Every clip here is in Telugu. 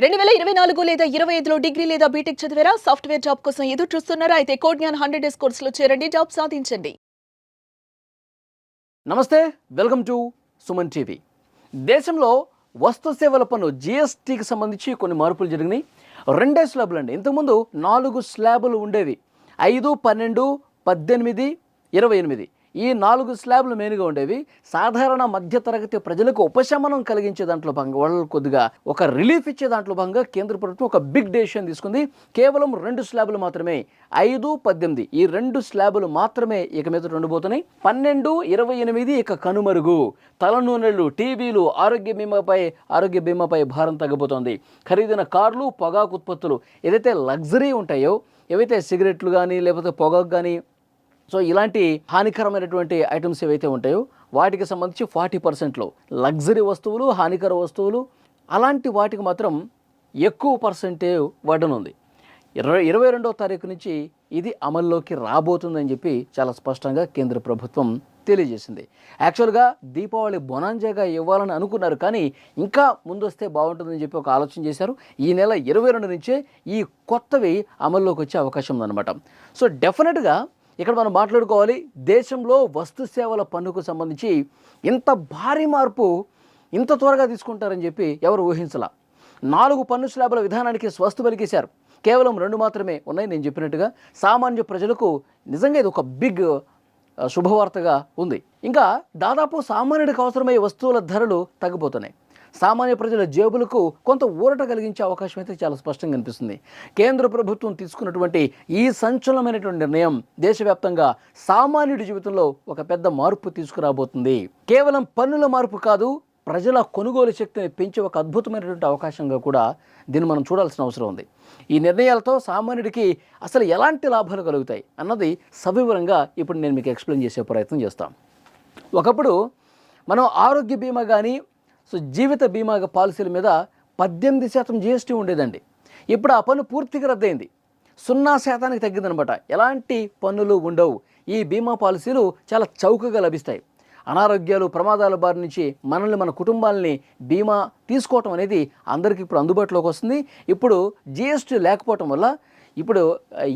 2024 లేదా 25లో డిగ్రీ లేదా బీటెక్ చదివారా? సాఫ్ట్‌వేర్ జాబ్ కోసం ఎదురు చూస్తున్నారా? అయితే కోడ్‌జ్ఞాన్ 100 డేస్ కోర్సులో చేరండి. జాబ్ సాధించండి. నమస్తే, వెల్కమ్ టు సుమన్ టీవీ. దేశంలో వస్తు సేవల పన్ను జిఎస్టీకి సంబంధించి కొన్ని మార్పులు జరిగినాయి. రెండే స్లాబులు అండి. ఇంతకుముందు 4 స్లాబులు ఉండేవి. 5, 12, 18, 28. ఈ 4 స్లాబులు మెయిన్గా ఉండేవి. సాధారణ మధ్యతరగతి ప్రజలకు ఉపశమనం కలిగించే దాంట్లో భాగంగా, వాళ్ళకు కొద్దిగా ఒక రిలీఫ్ ఇచ్చే దాంట్లో భాగంగా కేంద్ర ప్రభుత్వం ఒక బిగ్ డెసిషన్ తీసుకుంది. కేవలం 2 స్లాబులు మాత్రమే, 5, 18 ఈ 2 స్లాబులు మాత్రమే ఇక మీద ఉండబోతున్నాయి. 12, 28 ఇక కనుమరుగు. తలనూనెలు, టీవీలు, ఆరోగ్య బీమాపై భారం తగ్గబోతోంది. ఖరీదైన కార్లు, పొగాకు ఉత్పత్తులు ఏదైతే లగ్జరీ ఉంటాయో, ఏవైతే సిగరెట్లు కానీ లేకపోతే పొగాకు కానీ, సో ఇలాంటి హానికరమైనటువంటి ఐటమ్స్ ఏవైతే ఉంటాయో వాటికి సంబంధించి 40%లో లగ్జరీ వస్తువులు, హానికర వస్తువులు అలాంటి వాటికి మాత్రం ఎక్కువ పర్సెంటేజ్ వడ్డనుంది. 22వ తారీఖు నుంచి ఇది అమల్లోకి రాబోతుందని చెప్పి చాలా స్పష్టంగా కేంద్ర ప్రభుత్వం తెలియజేసింది. యాక్చువల్గా దీపావళి బొనాంజాగా ఇవ్వాలని అనుకున్నారు, కానీ ఇంకా ముందొస్తే బాగుంటుందని చెప్పి ఒక ఆలోచన చేశారు. ఈ నెల 22 నుంచే ఈ కొత్తవి అమల్లోకి వచ్చే అవకాశం ఉందన్నమాట. సో డెఫినెట్గా ఇక్కడ మనం మాట్లాడుకోవాలి, దేశంలో వస్తు సేవల పన్నుకు సంబంధించి ఇంత భారీ మార్పు ఇంత త్వరగా తీసుకుంటారని చెప్పి ఎవరు ఊహించలా. 4 పన్ను స్లాబుల విధానానికి స్వస్తి పలికేశారు. కేవలం 2 మాత్రమే ఉన్నాయి. నేను చెప్పినట్టుగా సామాన్య ప్రజలకు నిజంగా ఇది ఒక బిగ్ శుభవార్తగా ఉంది. ఇంకా దాదాపు సామాన్యుడికి అవసరమయ్యే వస్తువుల ధరలు తగ్గిపోతున్నాయి. సామాన్య ప్రజల జేబులకు కొంత ఊరట కలిగించే అవకాశం అయితే చాలా స్పష్టంగా కనిపిస్తుంది. కేంద్ర ప్రభుత్వం తీసుకున్నటువంటి ఈ సంచలనమైనటువంటి నిర్ణయం దేశవ్యాప్తంగా సామాన్యుడి జీవితంలో ఒక పెద్ద మార్పు తీసుకురాబోతుంది. కేవలం పన్నుల మార్పు కాదు, ప్రజల కొనుగోలు శక్తిని పెంచే ఒక అద్భుతమైనటువంటి అవకాశంగా కూడా దీన్ని మనం చూడాల్సిన అవసరం ఉంది. ఈ నిర్ణయాలతో సామాన్యుడికి అసలు ఎలాంటి లాభాలు కలుగుతాయి అన్నది సవివరంగా ఇప్పుడు నేను మీకు ఎక్స్ప్లెయిన్ చేసే ప్రయత్నం చేస్తాం. ఒకప్పుడు మనం ఆరోగ్య బీమా కానీ జీవిత బీమా పాలసీల మీద 18% జిఎస్టీ ఉండేదండి. ఇప్పుడు ఆ పన్ను పూర్తిగా రద్దయింది. 0% తగ్గిందనమాట. ఎలాంటి పన్నులు ఉండవు. ఈ బీమా పాలసీలు చాలా చౌకగా లభిస్తాయి. అనారోగ్యాలు, ప్రమాదాల బారి నుంచి మనల్ని, మన కుటుంబాలని బీమా తీసుకోవటం అనేది అందరికీ ఇప్పుడు అందుబాటులోకి వస్తుంది. ఇప్పుడు జిఎస్టీ లేకపోవటం వల్ల ఇప్పుడు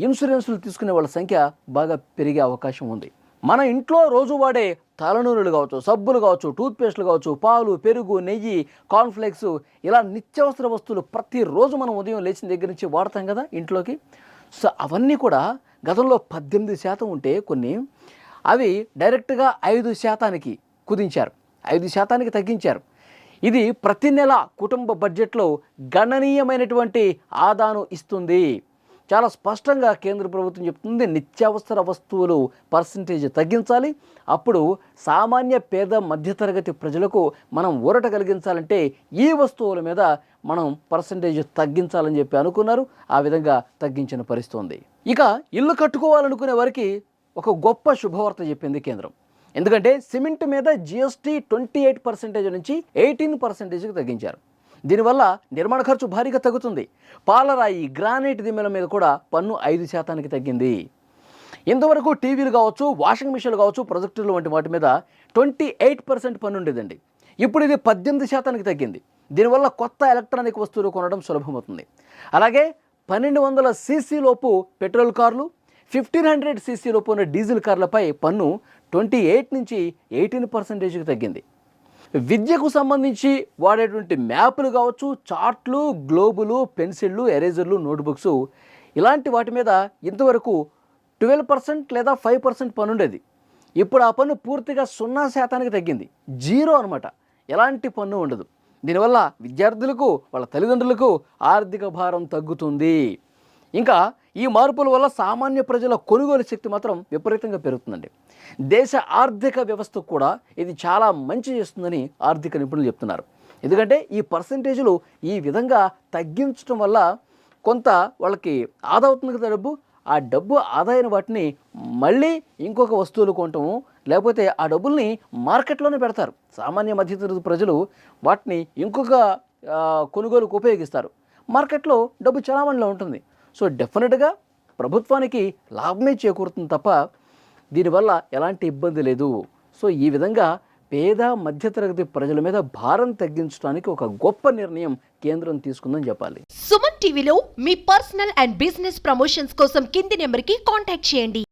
ఇన్సూరెన్సులు తీసుకునే వాళ్ళ సంఖ్య బాగా పెరిగే అవకాశం ఉంది. మన ఇంట్లో రోజు వాడే తలనూనెలు కావచ్చు, సబ్బులు కావచ్చు, టూత్పేస్టులు కావచ్చు, పాలు, పెరుగు, నెయ్యి, కార్న్ఫ్లేక్స్ ఇలా నిత్యావసర వస్తువులు ప్రతిరోజు మనం ఉదయం లేచిన దగ్గర నుంచి వాడతాం కదా ఇంట్లోకి. సో అవన్నీ కూడా గతంలో 18% ఉంటే కొన్ని అవి డైరెక్ట్గా 5% కుదించారు, 5% తగ్గించారు. ఇది ప్రతి నెల కుటుంబ బడ్జెట్లో గణనీయమైనటువంటి ఆదాను ఇస్తుంది. చాలా స్పష్టంగా కేంద్ర ప్రభుత్వం చెప్తుంది, నిత్యావసర వస్తువులు పర్సంటేజ్ తగ్గించాలి. అప్పుడు సామాన్య పేద మధ్యతరగతి ప్రజలకు మనం ఊరట కలిగించాలంటే ఈ వస్తువుల మీద మనం పర్సంటేజ్ తగ్గించాలని చెప్పి అనుకున్నారు. ఆ విధంగా తగ్గించిన పరిస్థితి ఉంది. ఇక ఇల్లు కట్టుకోవాలనుకునే వారికి ఒక గొప్ప శుభవార్త చెప్పింది కేంద్రం. ఎందుకంటే సిమెంట్ మీద జిఎస్టీ 28% నుంచి 18%కి తగ్గించారు. దీనివల్ల నిర్మాణ ఖర్చు భారీగా తగ్గుతుంది. పాలరాయి, గ్రానైట్ దిమ్మెల మీద కూడా పన్ను 5% తగ్గింది. ఇంతవరకు టీవీలు కావచ్చు, వాషింగ్ మిషన్లు కావచ్చు, ప్రొజెక్టర్లు వంటి వాటి మీద 28% పన్ను ఉండేదండి. ఇప్పుడు ఇది 18% తగ్గింది. దీనివల్ల కొత్త ఎలక్ట్రానిక్ వస్తువులు కొనడం సులభమవుతుంది. అలాగే 1200 cc లోపు పెట్రోల్ కార్లు, 1500 cc లోపు ఉన్న డీజిల్ కార్లపై పన్ను 28 నుంచి 18%కి తగ్గింది. విద్యకు సంబంధించి వాడేటువంటి మ్యాపులు కావచ్చు, చార్ట్లు, గ్లోబులు, పెన్సిళ్ళు, ఎరేజర్లు, నోట్బుక్స్ ఇలాంటి వాటి మీద ఇంతవరకు 12% లేదా 5% పన్ను ఉండేది. ఇప్పుడు ఆ పన్ను పూర్తిగా 0% తగ్గింది. 0 అనమాట. ఎలాంటి పన్ను ఉండదు. దీనివల్ల విద్యార్థులకు, వాళ్ళ తల్లిదండ్రులకు ఆర్థిక భారం తగ్గుతుంది. ఇంకా ఈ మార్పుల వల్ల సామాన్య ప్రజల కొనుగోలు శక్తి మాత్రం విపరీతంగా పెరుగుతుందండి. దేశ ఆర్థిక వ్యవస్థకు కూడా ఇది చాలా మంచి చేస్తుందని ఆర్థిక నిపుణులు చెప్తున్నారు. ఎందుకంటే ఈ పర్సంటేజీలు ఈ విధంగా తగ్గించడం వల్ల కొంత వాళ్ళకి ఆదా అవుతుంది కదా డబ్బు. ఆ డబ్బు ఆదాయన వాటిని మళ్ళీ ఇంకొక వస్తువులు కొనటము, లేకపోతే ఆ డబ్బుల్ని మార్కెట్లోనే పెడతారు. సామాన్య మధ్యతరగతి ప్రజలు వాటిని ఇంకొక కొనుగోలుకు ఉపయోగిస్తారు. మార్కెట్లో డబ్బు చలామణిలో ఉంటుంది. సో డెఫినెట్గా ప్రభుత్వానికి లాభమే చేకూరుతుంది తప్ప దీనివల్ల ఎలాంటి ఇబ్బంది లేదు. సో ఈ విధంగా పేద మధ్యతరగతి ప్రజల మీద భారం తగ్గించడానికి ఒక గొప్ప నిర్ణయం కేంద్రం తీసుకుందని చెప్పాలి. సుమన్ టీవీలో మీ పర్సనల్ అండ్ బిజినెస్ ప్రమోషన్స్ కోసం కింది నెంబర్కి కాంటాక్ట్ చేయండి.